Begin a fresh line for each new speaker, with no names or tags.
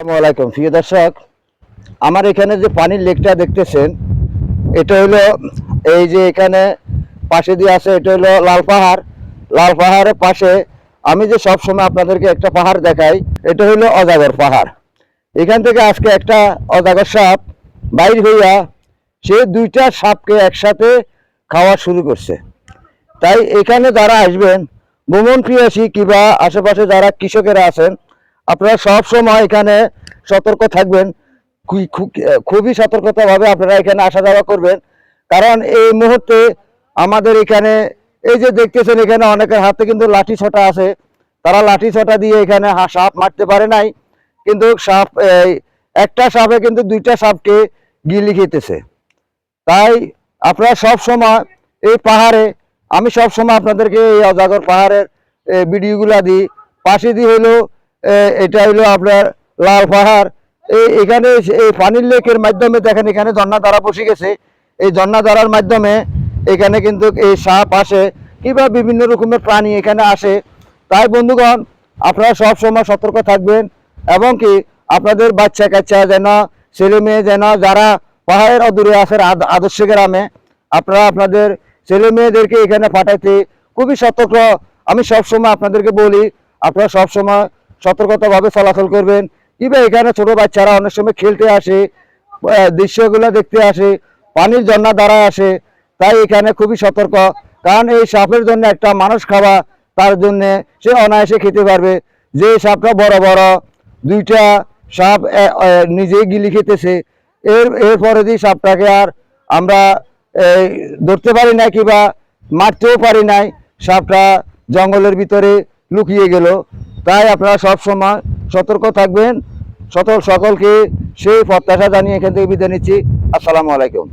আসসালামাইকুম প্রিয় দর্শক, আমার এখানে যে পানির লেকটা দেখতেছেন, এটা হলো এই যে এখানে পাশে দিয়ে আছে, এটা হলো লাল পাহাড়। লাল পাহাড়ের পাশে আমি যে সব সময় আপনাদেরকে একটা পাহাড় দেখাই, এটা হলো অজাগর পাহাড়। এখান থেকে আজকে একটা অজাগর সাপ বাইর হইয়া সে দুইটা সাপকে একসাথে খাওয়া শুরু করছে। তাই এখানে যারা আসবেন, ভ্রমণ প্রিয়াসী কিংবা আশেপাশে যারা কৃষকেরা আছেন, আপনারা সব সময় এখানে সতর্ক থাকবেন। খুবই সতর্কতাভাবে আপনারা এখানে আসা যাওয়া করবেন। কারণ এই মুহূর্তে আমাদের এখানে এই যে দেখতেছেন, এখানে অনেকের হাতে কিন্তু লাঠি ছোটা আছে। তারা লাঠি ছোটা দিয়ে এখানে সাপ মারতে পারে নাই, কিন্তু সাপ একটা সাপে কিন্তু দুইটা সাপকে গিলি খেতেছে। তাই আপনারা সব সময় এই পাহাড়ে, আমি সব সময় আপনাদেরকে এই অজাগর পাহাড়ের ভিডিওগুলা দিই। পাশে দিয়ে হলো এটা হলো আপনার লাল পাহাড়। এখানে এই পানির লেকের মাধ্যমে দেখেন, এখানে ঝর্ণা ধারা বসে গেছে। এই ঝর্ণা ধারার মাধ্যমে এখানে কিন্তু এই সাপ আসে কিংবা বিভিন্ন রকমের প্রাণী এখানে আসে। তাই বন্ধুগণ, আপনারা সব সময় সতর্ক থাকবেন, এবং কি আপনাদের বাচ্চা কাচ্চা যেন, ছেলে মেয়ে যেন যারা পাহাড়ের অদূরে আছেন আদর্শ গ্রামে, আপনারা আপনাদের ছেলে মেয়েদেরকে এখানে পাঠাইতে খুবই সতর্ক। আমি সবসময় আপনাদেরকে বলি, আপনারা সবসময় সতর্কতাভাবে চলাচল করবেন। কিংবা এখানে ছোট বাচ্চারা অনেক সময় খেলতে আসে, দৃশ্যগুলো দেখতে আসে, পানির ঝর্ণা দ্বারা আসে। তাই এখানে খুবই সতর্ক, কারণ এই সাপের জন্য একটা মানুষ খাওয়া, তার জন্য সে অনায়াসে খেতে পারবে। যে সাপটা বড় বড় দুইটা সাপ নিজেই গিলি খেতেছে, এরপরে দিয়ে সাপটাকে আর আমরা ধরতে পারি না কিংবা মারতেও পারি নাই, সাপটা জঙ্গলের ভিতরে লুকিয়ে গেল। তাই আপনারা সব সময় সতর্ক থাকবেন। সকলকে সেই প্রত্যাশা জানিয়ে এখান থেকে বিদায় নিচ্ছি। আসসালামু আলাইকুম।